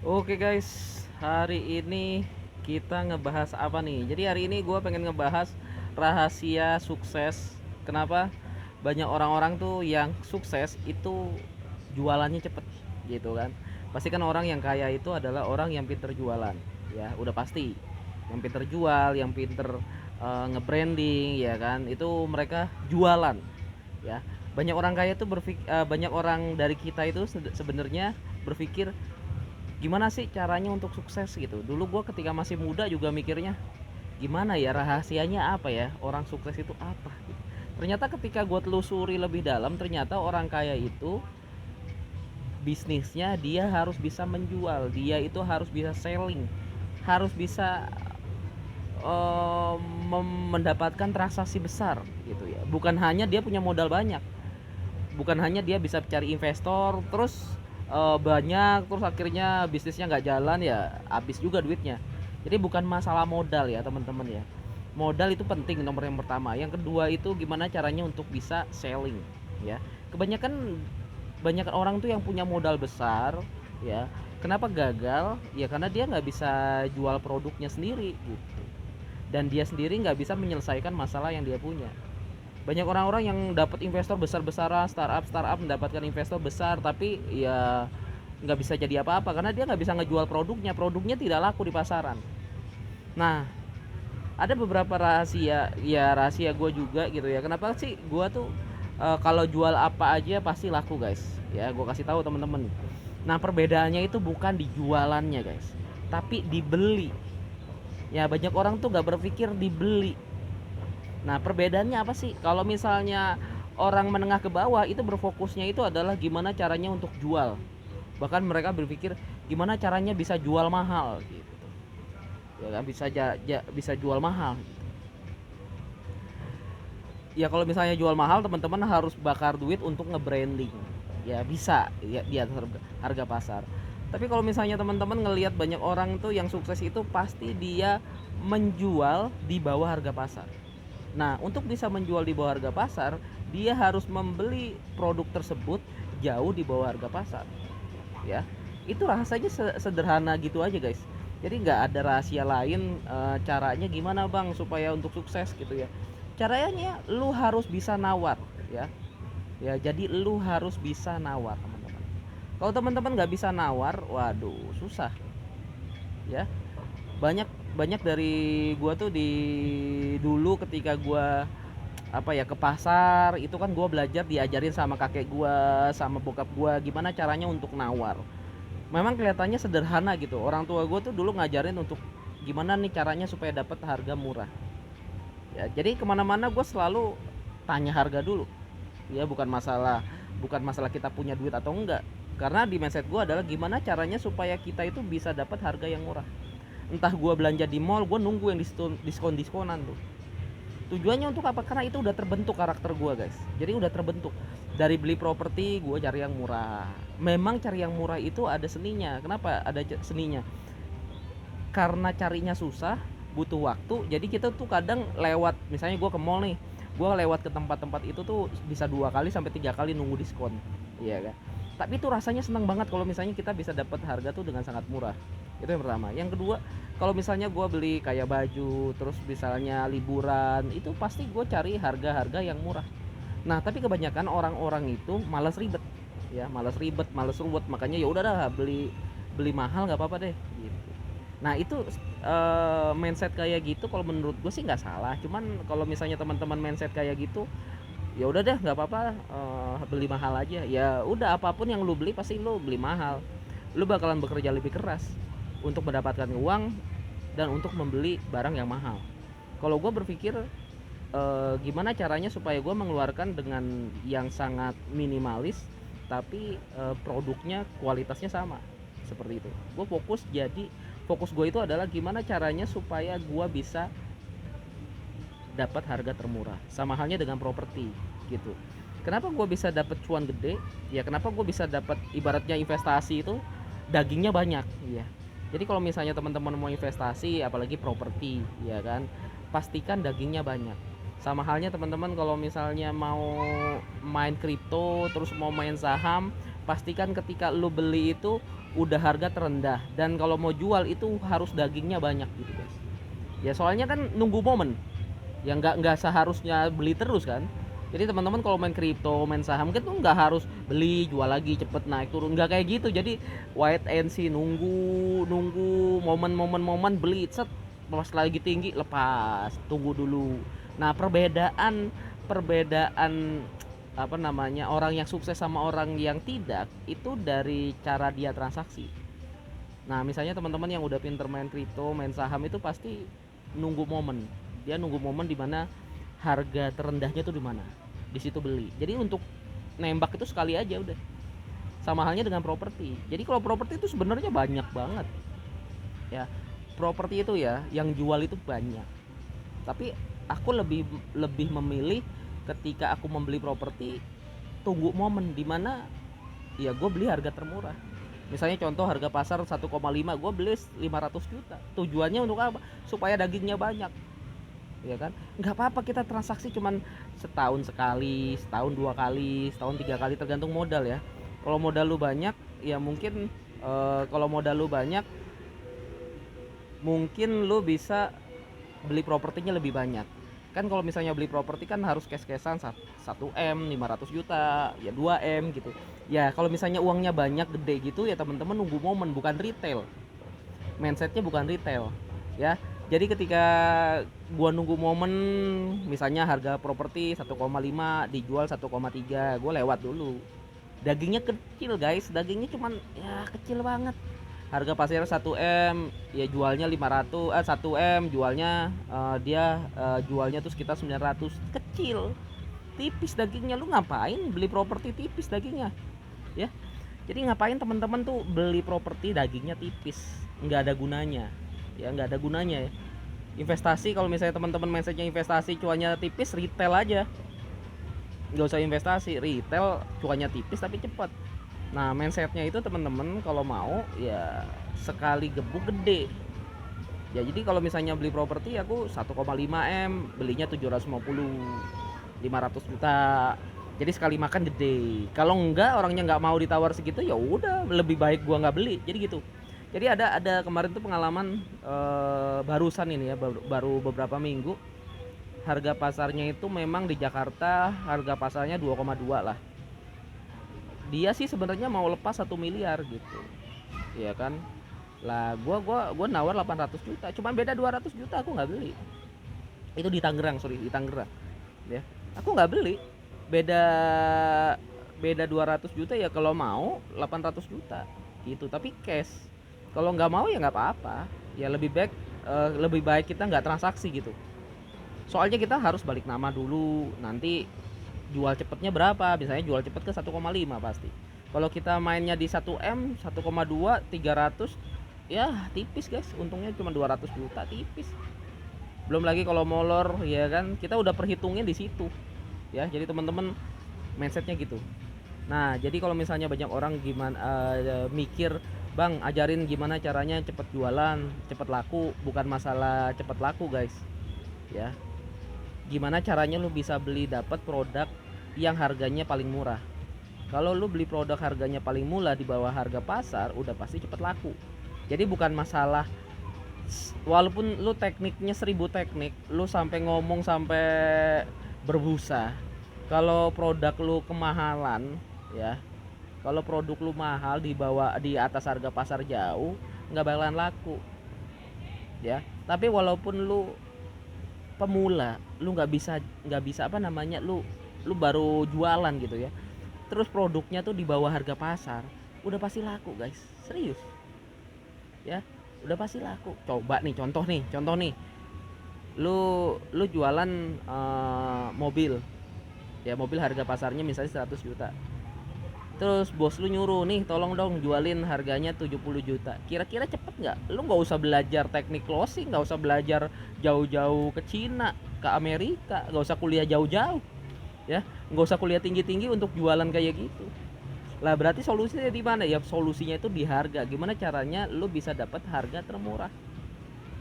Oke guys, hari ini kita ngebahas apa nih? Jadi hari ini gue pengen ngebahas rahasia sukses. Kenapa? Banyak orang-orang tuh yang sukses itu jualannya cepet gitu kan. Pasti kan orang yang kaya itu adalah orang yang pinter jualan. Ya udah pasti. Yang pinter jual, yang pinter nge-branding ya kan. Itu mereka jualan ya. Banyak orang kaya tuh banyak orang dari kita itu sebenarnya berpikir gimana sih caranya untuk sukses gitu. Dulu gue ketika masih muda juga mikirnya gimana ya, rahasianya apa ya, orang sukses itu apa gitu. Ternyata ketika gue telusuri lebih dalam, ternyata orang kaya itu bisnisnya dia harus bisa menjual, dia itu harus bisa selling, harus bisa eh, mendapatkan transaksi besar gitu ya. Bukan hanya dia punya modal banyak, bukan hanya dia bisa cari investor terus banyak terus akhirnya bisnisnya nggak jalan, ya habis juga duitnya. Jadi bukan masalah modal ya teman-teman ya. Modal itu penting, nomor yang pertama. Yang kedua itu gimana caranya untuk bisa selling ya. Kebanyakan banyak orang tuh yang punya modal besar ya, kenapa gagal ya, karena dia nggak bisa jual produknya sendiri gitu, dan dia sendiri nggak bisa menyelesaikan masalah yang dia punya. Banyak orang-orang yang dapat investor besar-besaran, startup mendapatkan investor besar, tapi ya nggak bisa jadi apa-apa karena dia nggak bisa ngejual produknya tidak laku di pasaran. Nah, ada beberapa rahasia, ya rahasia gue juga gitu ya, kenapa sih gue tuh kalau jual apa aja pasti laku guys. Ya gue kasih tahu temen-temen. Nah, perbedaannya itu bukan di jualannya guys, tapi dibeli. Ya banyak orang tuh nggak berpikir dibeli. Nah, perbedaannya apa sih? Kalau misalnya orang menengah ke bawah itu berfokusnya itu adalah gimana caranya untuk jual. Bahkan mereka berpikir gimana caranya bisa jual mahal gitu. Ya kan bisa jual mahal. Ya kalau misalnya jual mahal, teman-teman harus bakar duit untuk nge-branding. Ya bisa ya di atas harga pasar. Tapi kalau misalnya teman-teman ngelihat banyak orang tuh yang sukses itu pasti dia menjual di bawah harga pasar. Nah, untuk bisa menjual di bawah harga pasar, dia harus membeli produk tersebut jauh di bawah harga pasar. Ya, itu rasanya sederhana gitu aja, guys. Jadi nggak ada rahasia lain. Caranya gimana, Bang, supaya untuk sukses gitu ya? Caranya lu harus bisa nawar, ya. Ya, jadi lu harus bisa nawar, teman-teman. Kalau teman-teman nggak bisa nawar, waduh, susah, ya. Banyak banyak dari gua tuh di dulu ketika gua apa ya ke pasar itu kan gue belajar diajarin sama kakek gue sama bokap gue gimana caranya untuk nawar. Memang kelihatannya sederhana gitu, orang tua gue tuh dulu ngajarin untuk gimana nih caranya supaya dapat harga murah ya. Jadi kemana-mana gue selalu tanya harga dulu ya, bukan masalah kita punya duit atau enggak, karena di mindset gue adalah gimana caranya supaya kita itu bisa dapat harga yang murah. Entah gue belanja di mall, gue nunggu yang diskonan tuh. Tujuannya untuk apa? Karena itu udah terbentuk karakter gue guys. Jadi udah terbentuk. Dari beli properti gue cari yang murah. Memang cari yang murah itu ada seninya. Kenapa ada seninya? Karena carinya susah, butuh waktu. Jadi kita tuh kadang lewat, misalnya gue ke mall nih, gue lewat ke tempat-tempat itu tuh bisa 2 kali sampai 3 kali nunggu diskon. Iya kan? Tapi itu rasanya seneng banget kalau misalnya kita bisa dapat harga tuh dengan sangat murah. Itu yang pertama. Yang kedua, kalau misalnya gue beli kayak baju terus misalnya liburan, itu pasti gue cari harga-harga yang murah. Nah, tapi kebanyakan orang-orang itu malas ribet, ya malas ribet, malas ruwet, makanya ya udah dah beli beli mahal nggak apa-apa deh gitu. Nah itu mindset kayak gitu kalau menurut gue sih nggak salah, cuman kalau misalnya teman-teman mindset kayak gitu, ya udah deh nggak apa-apa, beli mahal aja. Ya udah, apapun yang lu beli pasti lu beli mahal, lu bakalan bekerja lebih keras untuk mendapatkan uang dan untuk membeli barang yang mahal. Kalau gue berpikir gimana caranya supaya gue mengeluarkan dengan yang sangat minimalis tapi produknya kualitasnya sama, seperti itu. Gue fokus gue itu adalah gimana caranya supaya gue bisa dapat harga termurah, sama halnya dengan properti gitu. Kenapa gue bisa dapat cuan gede? Ya kenapa gue bisa dapat, ibaratnya investasi itu dagingnya banyak ya. Jadi kalau misalnya teman-teman mau investasi apalagi properti ya kan, pastikan dagingnya banyak. Sama halnya teman-teman kalau misalnya mau main kripto terus mau main saham, pastikan ketika lu beli itu udah harga terendah, dan kalau mau jual itu harus dagingnya banyak gitu guys. Ya soalnya kan nunggu momen, ya nggak seharusnya beli terus kan. Jadi teman-teman kalau main kripto, main saham kan tuh nggak harus beli jual lagi cepet naik turun, nggak kayak gitu. Jadi wait and see, nunggu nunggu momen beli set, pas lagi tinggi lepas, tunggu dulu. Nah perbedaan perbedaan apa namanya orang yang sukses sama orang yang tidak itu dari cara dia transaksi. Nah misalnya teman-teman yang udah pinter main kripto, main saham itu pasti nunggu momen. Dia nunggu momen di mana harga terendahnya tuh di mana, di situ beli. Jadi untuk nembak itu sekali aja udah. Sama halnya dengan properti. Jadi kalau properti itu sebenarnya banyak banget ya. Properti itu ya yang jual itu banyak, tapi aku lebih lebih memilih ketika aku membeli properti tunggu momen di mana ya gue beli harga termurah. Misalnya contoh harga pasar 1,5, gue beli 500 juta. Tujuannya untuk apa? Supaya dagingnya banyak. Ya kan? Nggak apa-apa kita transaksi cuman setahun sekali, setahun 2 kali, setahun 3 kali, tergantung modal ya. Kalau modal lu banyak, ya mungkin kalau modal lu banyak, mungkin lu bisa beli propertinya lebih banyak. Kan kalau misalnya beli properti kan harus cash-cashan 1M, 500 juta, ya 2M gitu. Ya kalau misalnya uangnya banyak gede gitu ya teman-teman nunggu momen, bukan retail. Mindsetnya bukan retail ya. Jadi ketika gua nunggu momen, misalnya harga properti 1,5 dijual 1,3, gua lewat dulu. Dagingnya kecil guys, dagingnya cuman ya kecil banget. Harga pasar 1M ya jualnya 500, 1M jualnya dia jualnya tuh sekitar 900. Kecil, tipis dagingnya. Lu ngapain beli properti tipis dagingnya ya? Jadi ngapain teman-teman tuh beli properti dagingnya tipis, nggak ada gunanya ya, nggak ada gunanya ya. Investasi, kalau misalnya teman-teman mindsetnya investasi cuannya tipis, retail aja, nggak usah investasi, retail cuannya tipis tapi cepat. Nah mindsetnya itu teman-teman kalau mau ya sekali gebuk gede ya. Jadi kalau misalnya beli properti aku 1,5M belinya 750, 500 juta. Jadi sekali makan gede. Kalau enggak orangnya nggak mau ditawar segitu ya udah lebih baik gua nggak beli. Jadi gitu. Jadi ada kemarin tuh pengalaman barusan ini ya, baru beberapa minggu. Harga pasarnya itu memang di Jakarta harga pasarnya 2,2 lah. Dia sih sebenarnya mau lepas 1 miliar gitu. Ya kan? Lah gua nawar 800 juta. Cuman beda 200 juta aku nggak beli. Itu di Tangerang, sorry, di Tangerang. Ya. Aku nggak beli. Beda beda 200 juta ya, kalau mau 800 juta gitu, tapi cash. Kalau nggak mau ya nggak apa-apa. Ya lebih baik kita nggak transaksi gitu. Soalnya kita harus balik nama dulu. Nanti jual cepetnya berapa? Misalnya jual cepet ke 1,5 pasti. Kalau kita mainnya di 1M, 1,2, 300 ya tipis guys. Untungnya cuma 200 juta, tipis. Belum lagi kalau molor ya kan, kita udah perhitungin di situ. Ya, jadi teman-teman mindsetnya gitu. Nah, jadi kalau misalnya banyak orang gimana mikir, "Bang, ajarin gimana caranya cepet jualan, cepet laku." Bukan masalah cepet laku, guys. Ya. Gimana caranya lu bisa beli dapat produk yang harganya paling murah. Kalau lu beli produk harganya paling murah di bawah harga pasar, udah pasti cepet laku. Jadi bukan masalah walaupun lu tekniknya 1000 teknik, lu sampai ngomong sampai berbusa, kalau produk lu kemahalan ya, kalau produk lu mahal di atas harga pasar jauh, nggak bakalan laku ya. Tapi walaupun lu pemula, lu nggak bisa apa namanya, lu baru jualan gitu ya, terus produknya tuh di bawah harga pasar, udah pasti laku guys, serius ya, udah pasti laku. Coba nih contoh nih, lu jualan mobil ya, mobil harga pasarnya misalnya 100 juta, terus bos lu nyuruh nih tolong dong jualin harganya 70 juta. Kira-kira cepet nggak? Lu nggak usah belajar teknik closing, nggak usah belajar jauh-jauh ke Cina, ke Amerika, nggak usah kuliah jauh-jauh ya, nggak usah kuliah tinggi-tinggi untuk jualan kayak gitu. Lah berarti solusinya di mana ya? Solusinya itu di harga. Gimana caranya lu bisa dapat harga termurah.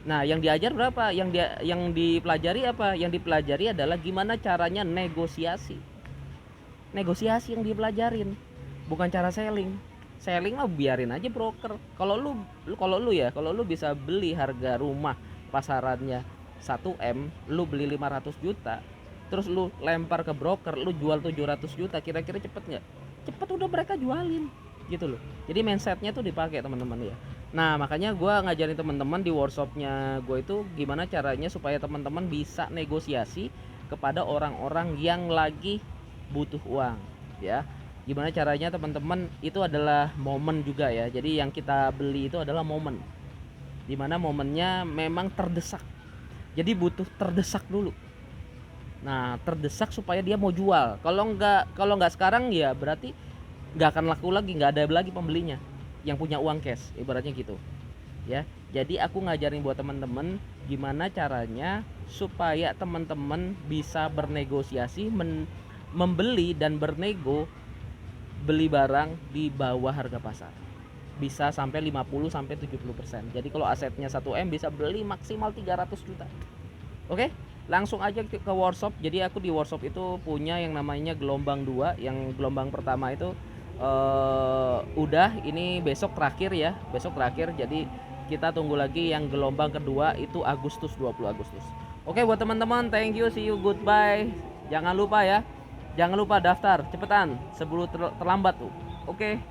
Nah yang diajar berapa, yang dipelajari apa? Yang dipelajari adalah gimana caranya negosiasi yang dipelajarin, bukan cara selling. selling mah biarin aja broker. Kalau lu bisa beli harga rumah pasarannya 1 M, lu beli 500 juta, terus lu lempar ke broker, lu jual 700 juta, kira-kira cepet nggak? Cepet, udah mereka jualin gitu loh. Jadi mindsetnya tuh dipakai teman-teman ya. Nah makanya gue ngajarin teman-teman di workshopnya gue itu gimana caranya supaya teman-teman bisa negosiasi kepada orang-orang yang lagi butuh uang ya. Gimana caranya teman-teman, itu adalah momen juga ya. Jadi yang kita beli itu adalah momen, dimana momennya memang terdesak. Jadi butuh terdesak dulu. Nah terdesak supaya dia mau jual. Kalau nggak sekarang ya berarti nggak akan laku lagi, nggak ada lagi pembelinya yang punya uang cash, ibaratnya gitu ya. Jadi aku ngajarin buat teman-teman gimana caranya supaya teman-teman bisa bernegosiasi, membeli dan bernego beli barang di bawah harga pasar, bisa sampai 50 sampai 70%. Jadi kalau asetnya 1 M bisa beli maksimal 300 juta. Oke, langsung aja ke workshop. Jadi aku di workshop itu punya yang namanya gelombang 2. Yang gelombang pertama itu udah, ini besok terakhir ya, besok terakhir. Jadi kita tunggu lagi yang gelombang kedua itu Agustus, 20 Agustus. Oke, buat teman-teman, thank you, see you, goodbye. Jangan lupa ya, jangan lupa daftar cepetan sebelum terlambat tuh. Oke.